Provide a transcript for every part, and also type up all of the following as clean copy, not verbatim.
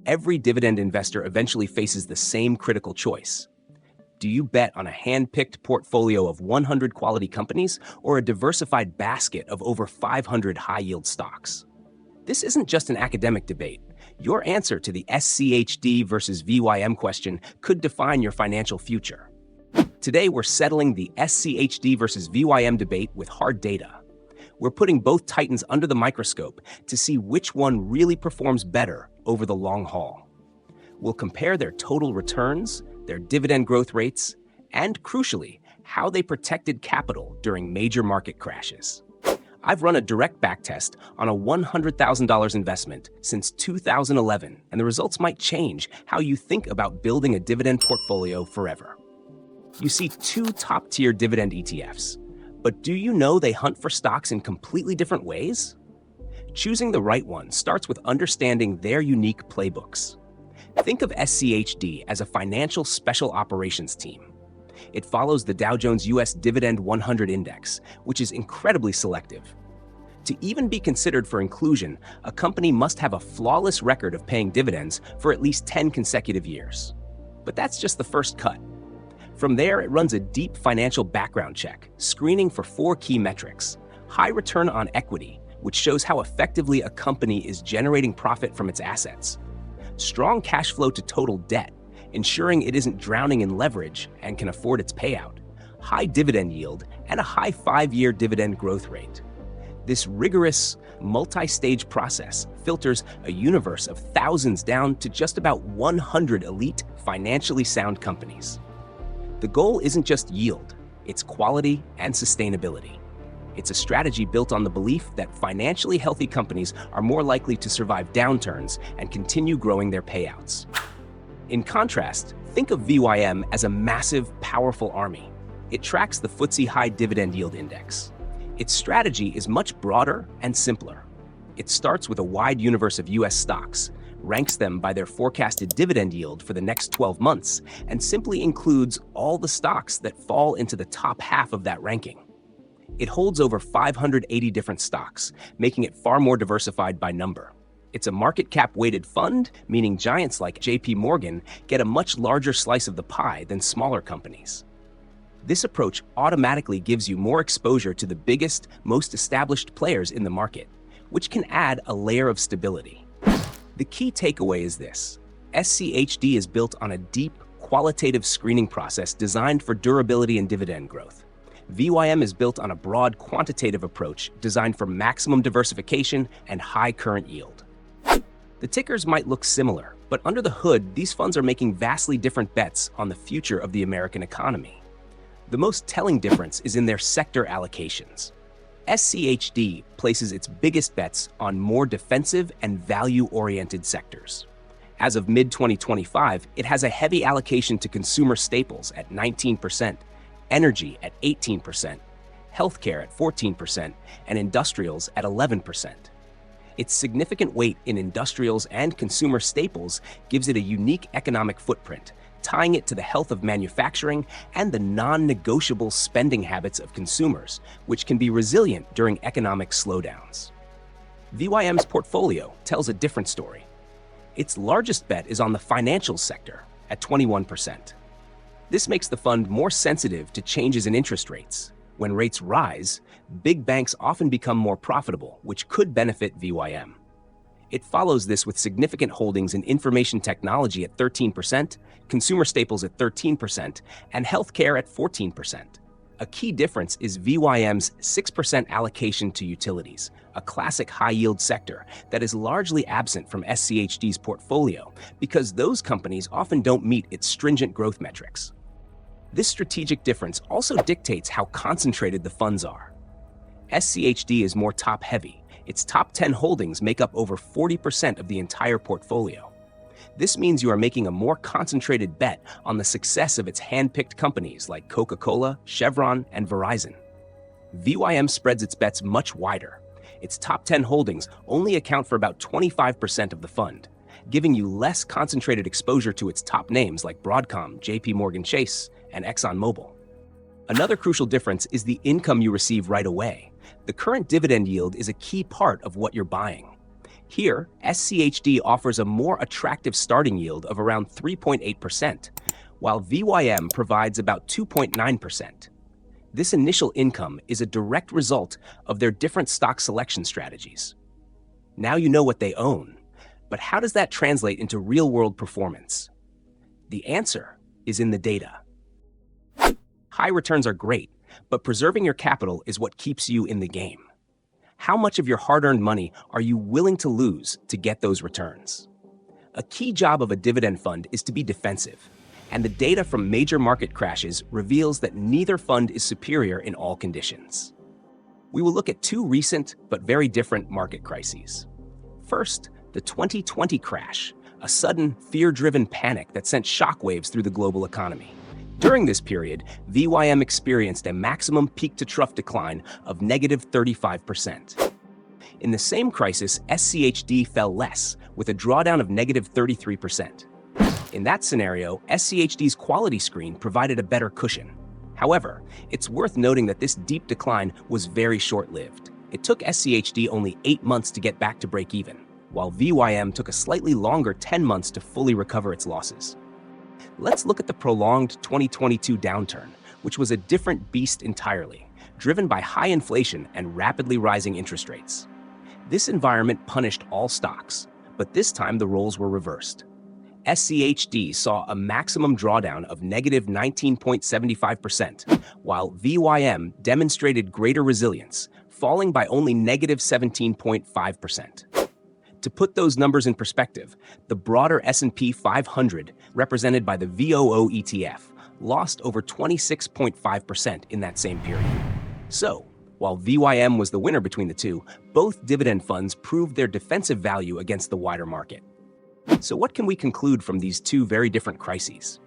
every dividend investor eventually faces the same critical choice. Do you bet on a hand-picked portfolio of 100 quality companies or a diversified basket of over 500 high-yield stocks? This isn't just an academic debate. Your answer to the SCHD versus VYM question could define your financial future. Today, we're settling the SCHD versus VYM debate with hard data. We're putting both titans under the microscope to see which one really performs better over the long haul. We'll compare their total returns, their dividend growth rates, and crucially, how they protected capital during major market crashes. I've run a direct backtest on a $100,000 investment since 2011, and the results might change how you think about building a dividend portfolio forever. You see two top-tier dividend ETFs, but do you know they hunt for stocks in completely different ways? Choosing the right one starts with understanding their unique playbooks. Think of SCHD as a financial special operations team. It follows the Dow Jones US Dividend 100 Index, which is incredibly selective. To even be considered for inclusion, a company must have a flawless record of paying dividends for at least 10 consecutive years. But that's just the first cut. From there, it runs a deep financial background check, screening for 4 key metrics: high return on equity, which shows how effectively a company is generating profit from its assets; strong cash flow to total debt, ensuring it isn't drowning in leverage and can afford its payout; high dividend yield, and a high 5-year dividend growth rate. This rigorous, multi-stage process filters a universe of thousands down to just about 100 elite, financially sound companies. The goal isn't just yield, it's quality and sustainability. It's a strategy built on the belief that financially healthy companies are more likely to survive downturns and continue growing their payouts. In contrast, think of VYM as a massive, powerful army. It tracks the FTSE High Dividend Yield Index. Its strategy is much broader and simpler. It starts with a wide universe of US stocks, ranks them by their forecasted dividend yield for the next 12 months, and simply includes all the stocks that fall into the top half of that ranking. It holds over 580 different stocks, making it far more diversified by number. It's a market cap weighted fund, meaning giants like JP Morgan get a much larger slice of the pie than smaller companies. This approach automatically gives you more exposure to the biggest, most established players in the market, which can add a layer of stability. The key takeaway is this: SCHD is built on a deep, qualitative screening process designed for durability and dividend growth. VYM is built on a broad, quantitative approach designed for maximum diversification and high current yield. The tickers might look similar, but under the hood, these funds are making vastly different bets on the future of the American economy. The most telling difference is in their sector allocations. SCHD places its biggest bets on more defensive and value-oriented sectors. As of mid-2025, it has a heavy allocation to consumer staples at 19%, energy at 18%, healthcare at 14%, and industrials at 11%. Its significant weight in industrials and consumer staples gives it a unique economic footprint, tying it to the health of manufacturing and the non-negotiable spending habits of consumers, which can be resilient during economic slowdowns. VYM's portfolio tells a different story. Its largest bet is on the financial sector at 21%. This makes the fund more sensitive to changes in interest rates. When rates rise, big banks often become more profitable, which could benefit VYM. It follows this with significant holdings in information technology at 13%, consumer staples at 13%, and healthcare at 14%. A key difference is VYM's 6% allocation to utilities, a classic high-yield sector that is largely absent from SCHD's portfolio because those companies often don't meet its stringent growth metrics. This strategic difference also dictates how concentrated the funds are. SCHD is more top-heavy. Its top 10 holdings make up over 40% of the entire portfolio. This means you are making a more concentrated bet on the success of its hand-picked companies like Coca-Cola, Chevron, and Verizon. VYM spreads its bets much wider. Its top 10 holdings only account for about 25% of the fund, giving you less concentrated exposure to its top names like Broadcom, JP Morgan Chase, and ExxonMobil. Another crucial difference is the income you receive right away. The current dividend yield is a key part of what you're buying. Here, SCHD offers a more attractive starting yield of around 3.8%, while VYM provides about 2.9%. This initial income is a direct result of their different stock selection strategies. Now you know what they own, but how does that translate into real-world performance? The answer is in the data. High returns are great, but preserving your capital is what keeps you in the game. How much of your hard-earned money are you willing to lose to get those returns? A key job of a dividend fund is to be defensive, and the data from major market crashes reveals that neither fund is superior in all conditions. We will look at two recent but very different market crises. First, the 2020 crash, a sudden, fear-driven panic that sent shockwaves through the global economy. During this period, VYM experienced a maximum peak-to-trough decline of negative 35%. In the same crisis, SCHD fell less, with a drawdown of negative 33%. In that scenario, SCHD's quality screen provided a better cushion. However, it's worth noting that this deep decline was very short-lived. It took SCHD only 8 months to get back to break-even, while VYM took a slightly longer 10 months to fully recover its losses. Let's look at the prolonged 2022 downturn, which was a different beast entirely, driven by high inflation and rapidly rising interest rates. This environment punished all stocks, but this time the roles were reversed. SCHD saw a maximum drawdown of negative 19.75%, while VYM demonstrated greater resilience, falling by only negative 17.5%. To put those numbers in perspective, the broader S&P 500, represented by the VOO ETF, lost over 26.5% in that same period. So, while VYM was the winner between the two, both dividend funds proved their defensive value against the wider market. So what can we conclude from these two very different crises?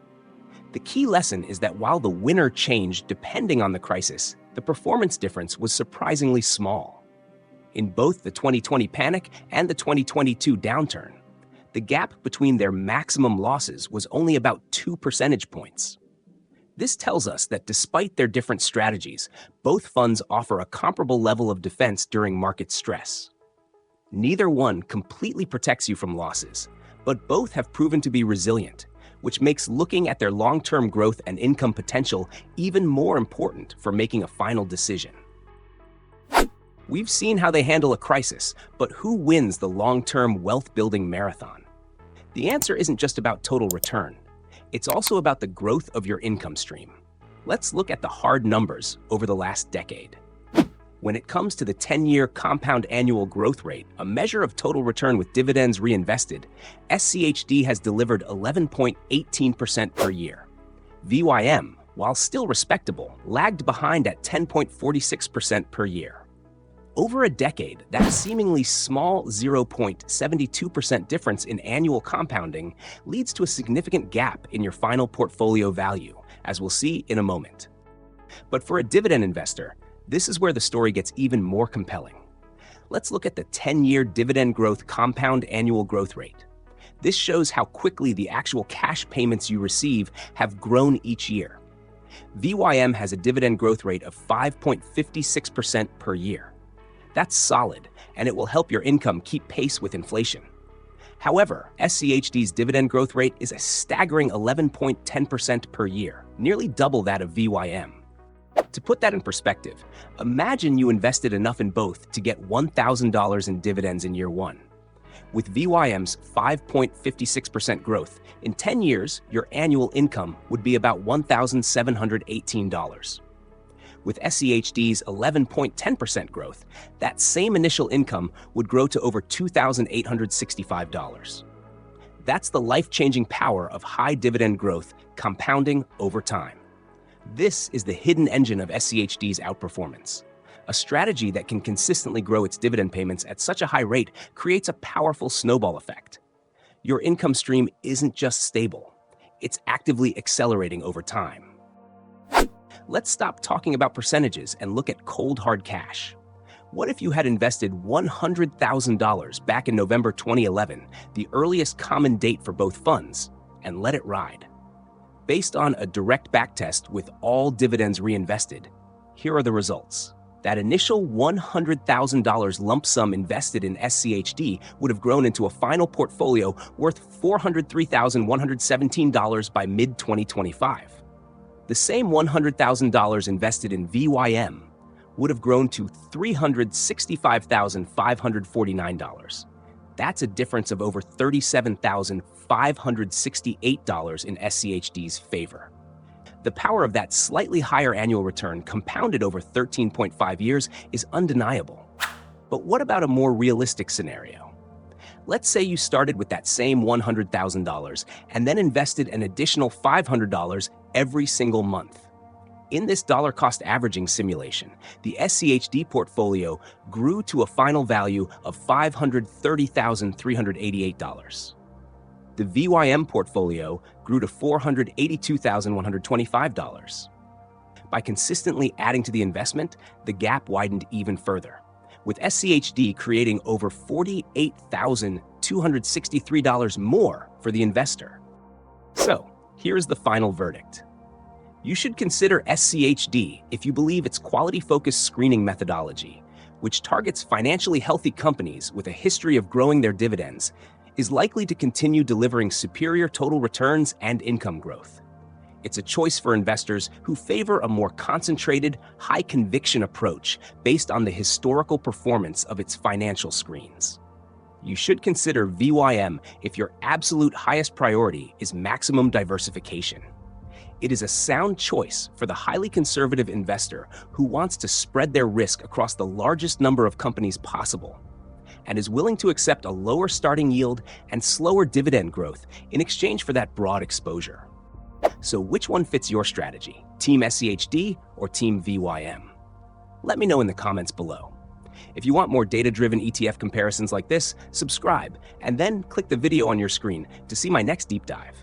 The key lesson is that while the winner changed depending on the crisis, the performance difference was surprisingly small. In both the 2020 panic and the 2022 downturn, the gap between their maximum losses was only about 2 percentage points. This tells us that despite their different strategies, both funds offer a comparable level of defense during market stress. Neither one completely protects you from losses, but both have proven to be resilient, which makes looking at their long-term growth and income potential even more important for making a final decision. We've seen how they handle a crisis, but who wins the long-term wealth-building marathon? The answer isn't just about total return. It's also about the growth of your income stream. Let's look at the hard numbers over the last decade. When it comes to the 10-year compound annual growth rate, a measure of total return with dividends reinvested, SCHD has delivered 11.18% per year. VYM, while still respectable, lagged behind at 10.46% per year. Over a decade, that seemingly small 0.72% difference in annual compounding leads to a significant gap in your final portfolio value, as we'll see in a moment. But for a dividend investor, this is where the story gets even more compelling. Let's look at the 10-year dividend growth compound annual growth rate. This shows how quickly the actual cash payments you receive have grown each year. VYM has a dividend growth rate of 5.56% per year. That's solid, and it will help your income keep pace with inflation. However, SCHD's dividend growth rate is a staggering 11.10% per year, nearly double that of VYM. To put that in perspective, imagine you invested enough in both to get $1,000 in dividends in year one. With VYM's 5.56% growth, in 10 years, your annual income would be about $1,718. With SCHD's 11.10% growth, that same initial income would grow to over $2,865. That's the life-changing power of high dividend growth compounding over time. This is the hidden engine of SCHD's outperformance. A strategy that can consistently grow its dividend payments at such a high rate creates a powerful snowball effect. Your income stream isn't just stable, it's actively accelerating over time. Let's stop talking about percentages and look at cold hard cash. What if you had invested $100,000 back in November 2011, the earliest common date for both funds, and let it ride? Based on a direct backtest with all dividends reinvested, here are the results. That initial $100,000 lump sum invested in SCHD would have grown into a final portfolio worth $403,117 by mid-2025. The same $100,000 invested in VYM would have grown to $365,549. That's a difference of over $37,568 in SCHD's favor. The power of that slightly higher annual return compounded over 13.5 years is undeniable. But what about a more realistic scenario? Let's say you started with that same $100,000 and then invested an additional $500 every single month. In this dollar-cost averaging simulation, the SCHD portfolio grew to a final value of $530,388. The VYM portfolio grew to $482,125. By consistently adding to the investment, the gap widened even further, with SCHD creating over $48,263 more for the investor. So, here's the final verdict. You should consider SCHD if you believe its quality-focused screening methodology, which targets financially healthy companies with a history of growing their dividends, is likely to continue delivering superior total returns and income growth. It's a choice for investors who favor a more concentrated, high-conviction approach based on the historical performance of its financial screens. You should consider VYM if your absolute highest priority is maximum diversification. It is a sound choice for the highly conservative investor who wants to spread their risk across the largest number of companies possible and is willing to accept a lower starting yield and slower dividend growth in exchange for that broad exposure. So which one fits your strategy, Team SCHD or Team VYM? Let me know in the comments below. If you want more data-driven ETF comparisons like this, subscribe and then click the video on your screen to see my next deep dive.